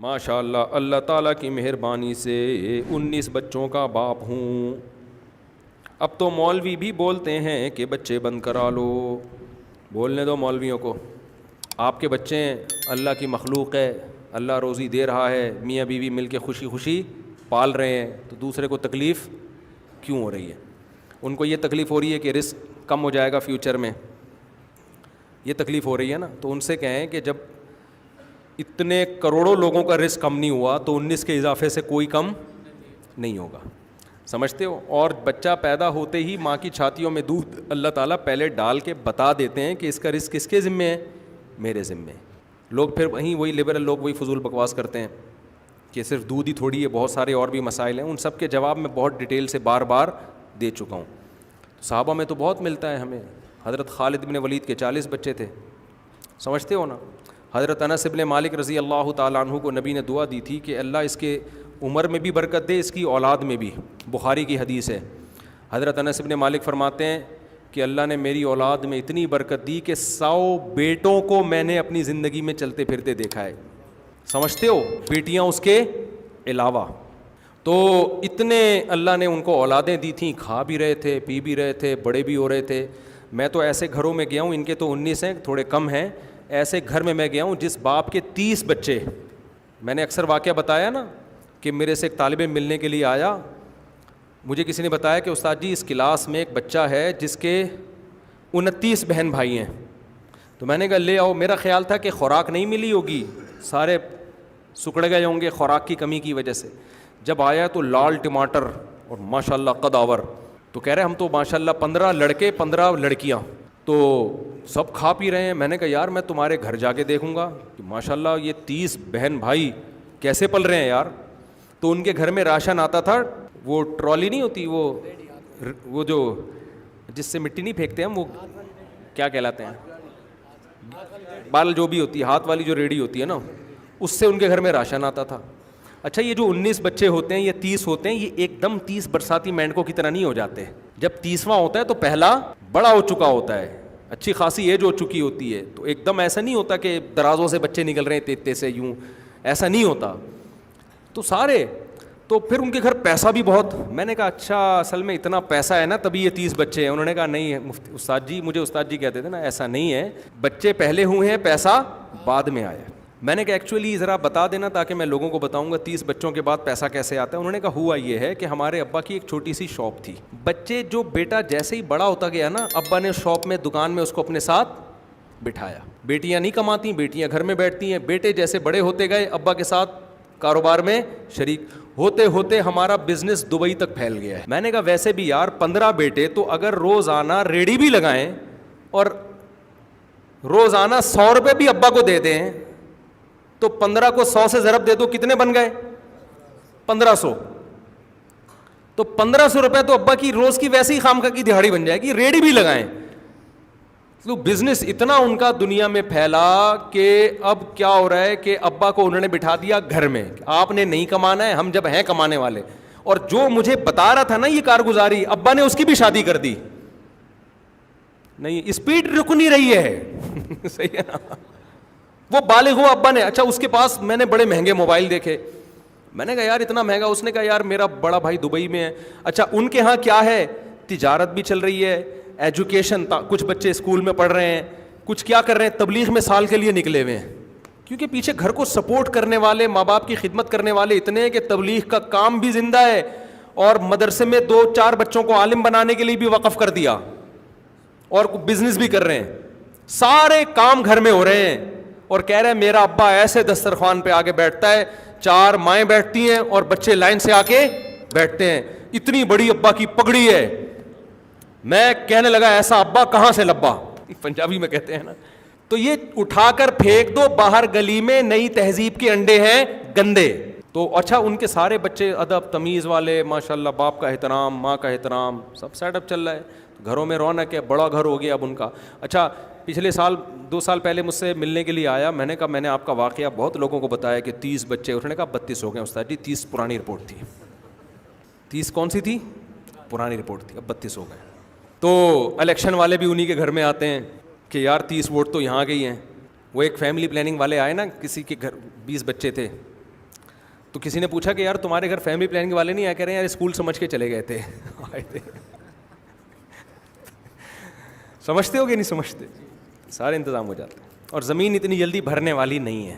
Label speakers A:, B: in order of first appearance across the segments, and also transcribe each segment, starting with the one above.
A: ماشاء اللہ، اللہ تعالیٰ کی مہربانی سے 19 بچوں کا باپ ہوں۔ اب تو مولوی بھی بولتے ہیں کہ بچے بند کرا لو، بولنے دو مولویوں کو، آپ کے بچے ہیں، اللہ کی مخلوق ہے، اللہ روزی دے رہا ہے، میاں بیوی مل کے خوشی خوشی پال رہے ہیں، تو دوسرے کو تکلیف کیوں ہو رہی ہے؟ ان کو یہ تکلیف ہو رہی ہے کہ رزق کم ہو جائے گا فیوچر میں، یہ تکلیف ہو رہی ہے نا، تو ان سے کہیں کہ جب اتنے کروڑوں لوگوں کا رزق کم نہیں ہوا تو 19 کے اضافے سے کوئی کم نہیں ہوگا، سمجھتے ہو؟ اور بچہ پیدا ہوتے ہی ماں کی چھاتیوں میں دودھ اللہ تعالیٰ پہلے ڈال کے بتا دیتے ہیں کہ اس کا رزق کس کے ذمے ہے؟ میرے ذمے۔ لوگ پھر وہی لبرل لوگ وہی فضول بکواس کرتے ہیں کہ صرف دودھ ہی تھوڑی ہے، بہت سارے اور بھی مسائل ہیں، ان سب کے جواب میں بہت ڈیٹیل سے بار بار دے چکا ہوں۔ صحابہ میں تو بہت ملتا ہے ہمیں، حضرت خالد بن ولید کے 40 بچے تھے، سمجھتے ہو نا؟ حضرت انس بن مالک رضی اللہ تعالیٰ عنہ کو نبی نے دعا دی تھی کہ اللہ اس کے عمر میں بھی برکت دے، اس کی اولاد میں بھی، بخاری کی حدیث ہے۔ حضرت انس بن مالک فرماتے ہیں کہ اللہ نے میری اولاد میں اتنی برکت دی کہ 100 بیٹوں کو میں نے اپنی زندگی میں چلتے پھرتے دیکھا ہے، سمجھتے ہو؟ بیٹیاں اس کے علاوہ، تو اتنے اللہ نے ان کو اولادیں دی تھیں، کھا بھی رہے تھے، پی بھی رہے تھے، بڑے بھی ہو رہے تھے۔ میں تو ایسے گھروں میں گیا ہوں، ان کے تو 19 ہیں، تھوڑے کم ہیں، ایسے گھر میں گیا ہوں جس باپ کے 30 بچے۔ میں نے اکثر واقعہ بتایا نا کہ میرے سے ایک طالب علم ملنے کے لیے آیا، مجھے کسی نے بتایا کہ استاد جی اس کلاس میں ایک بچہ ہے جس کے 29 بہن بھائی ہیں، تو میں نے کہا لے آؤ۔ میرا خیال تھا کہ خوراک نہیں ملی ہوگی، سارے سکڑ گئے ہوں گے خوراک کی کمی کی وجہ سے۔ جب آیا تو لال ٹماٹر اور ماشاء اللہ قداور، تو کہہ رہے ہم تو ماشاء اللہ 15 لڑکے 15 لڑکیاں، تو سب کھا پی رہے ہیں۔ میں نے کہا یار میں تمہارے گھر جا کے دیکھوں گا کہ ماشاء اللہ یہ 30 بہن بھائی کیسے پل رہے ہیں یار۔ تو ان کے گھر میں راشن آتا تھا، وہ ٹرالی نہیں ہوتی، وہ جو جس سے مٹی نہیں پھینکتے ہم، وہ کیا کہلاتے ہیں، بال جو بھی ہوتی ہے، ہاتھ والی جو ریڑھی ہوتی ہے نا، اس سے ان کے گھر میں راشن آتا تھا۔ اچھا یہ جو 19 بچے ہوتے ہیں، یہ 30 ہوتے ہیں، یہ ایک دم 30 برساتی مینڈکوں کی طرح نہیں ہو جاتے۔ جب 30واں ہوتا ہے تو پہلا بڑا ہو چکا ہوتا ہے، اچھی خاصی ایج ہو چکی ہوتی ہے، تو ایک دم ایسا نہیں ہوتا کہ درازوں سے بچے نکل رہے ہیں تیتے سے یوں، ایسا نہیں ہوتا۔ تو سارے، تو پھر ان کے گھر پیسہ بھی بہت۔ میں نے کہا اچھا اصل میں اتنا پیسہ ہے نا تبھی یہ 30 بچے ہیں؟ انہوں نے کہا نہیں مفتی استاد جی، مجھے استاد جی کہتے تھے نا، ایسا نہیں ہے، بچے پہلے ہوئے ہیں، پیسہ بعد میں آیا۔ میں نے کہا ایکچولی ذرا بتا دینا تاکہ میں لوگوں کو بتاؤں گا 30 بچوں کے بعد پیسہ کیسے آتا ہے۔ انہوں نے کہا ہوا یہ ہے کہ ہمارے ابا کی ایک چھوٹی سی شاپ تھی، بچے جو بیٹا جیسے ہی بڑا ہوتا گیا نا، ابا نے شاپ میں دکان میں اس کو اپنے ساتھ بٹھایا۔ بیٹیاں نہیں کماتی، بیٹیاں گھر میں بیٹھتی ہیں، بیٹے جیسے بڑے ہوتے گئے ابا کے ساتھ کاروبار میں شریک ہوتے ہوتے ہمارا بزنس دبئی تک پھیل گیا ہے۔ میں نے کہا ویسے بھی یار 15 بیٹے تو اگر روزانہ ریڑھی بھی لگائیں اور روزانہ 100 روپے بھی ابا کو دے دیں تو 15 کو 100 سے ضرب دے دو، کتنے بن گئے؟ 1500۔ تو 1500 روپے تو ابا کی روز کی ویسے ہی خامخواہ کی دہاڑی بن جائے گی، ریڑھی بھی لگائیں۔ تو بزنس اتنا ان کا دنیا میں پھیلا کہ اب کیا ہو رہا ہے کہ ابا کو انہوں نے بٹھا دیا گھر میں، آپ نے نہیں کمانا ہے، ہم جب ہیں کمانے والے۔ اور جو مجھے بتا رہا تھا نا یہ کارگزاری، ابا نے اس کی بھی شادی کر دی۔ نہیں، اسپیڈ رک نہیں رہی ہے صحیح ہے نا، وہ بالغ ہوا ابا نے۔ اچھا اس کے پاس میں نے بڑے مہنگے موبائل دیکھے، میں نے کہا یار اتنا مہنگا؟ اس نے کہا یار میرا بڑا بھائی دبئی میں ہے۔ اچھا ان کے ہاں کیا ہے؟ تجارت بھی چل رہی ہے، ایجوکیشن، کچھ بچے اسکول میں پڑھ رہے ہیں، کچھ کیا کر رہے ہیں، تبلیغ میں سال کے لیے نکلے ہوئے ہیں، کیونکہ پیچھے گھر کو سپورٹ کرنے والے، ماں باپ کی خدمت کرنے والے اتنے ہیں کہ تبلیغ کا کام بھی زندہ ہے، اور مدرسے میں 2-4 بچوں کو عالم بنانے کے لیے بھی وقف کر دیا، اور بزنس بھی کر رہے ہیں، سارے کام گھر میں ہو رہے ہیں۔ اور کہہ رہے ہیں میرا ابا ایسے دسترخوان پہ آگے بیٹھتا ہے، 4 مائیں بیٹھتی ہیں اور بچے لائن سے آ کے بیٹھتے ہیں، اتنی بڑی ابا کی پگڑی ہے۔ میں کہنے لگا ایسا ابا کہاں سے لبا، پنجابی میں کہتے ہیں نا۔ تو یہ اٹھا کر پھینک دو باہر گلی میں، نئی تہذیب کے انڈے ہیں گندے۔ تو اچھا ان کے سارے بچے ادب تمیز والے، ماشاءاللہ، باپ کا احترام، ماں کا احترام، سب سیٹ اپ چل رہا ہے، گھروں میں رونق ہے، بڑا گھر ہو گیا اب ان کا۔ اچھا پچھلے سال 2 سال پہلے مجھ سے ملنے کے لیے آیا، میں نے کہا میں نے آپ کا واقعہ بہت لوگوں کو بتایا کہ 30 بچے، انہوں نے کہا 32 ہو گئے استاد جی، 30 پرانی رپورٹ تھی۔ 30 کون سی تھی؟ پرانی رپورٹ تھی، اب 32 ہو گئے۔ تو الیکشن والے بھی انہی کے گھر میں آتے ہیں کہ یار 30 ووٹ تو یہاں گئی ہیں۔ وہ ایک فیملی پلاننگ والے آئے نا، کسی کے گھر 20 بچے تھے، تو کسی نے پوچھا کہ یار تمہارے گھر فیملی پلاننگ والے نہیں آیا؟ کہہ رہے ہیں یار اسکول سمجھ کے چلے گئے تھے. آئے تھے. سمجھتے ہو کہ نہیں سمجھتے؟ سارے انتظام ہو جاتے ہیں. اور زمین اتنی جلدی بھرنے والی نہیں ہے.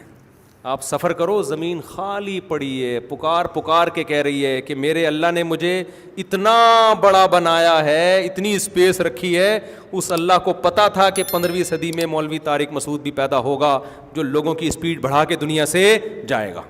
A: آپ سفر کرو, زمین خالی پڑی ہے, پکار پکار کے کہہ رہی ہے کہ میرے اللہ نے مجھے اتنا بڑا بنایا ہے, اتنی اسپیس رکھی ہے. اس اللہ کو پتا تھا کہ 15ویں صدی میں مولوی طارق مسعود بھی پیدا ہوگا جو لوگوں کی اسپیڈ بڑھا کے دنیا سے جائے گا.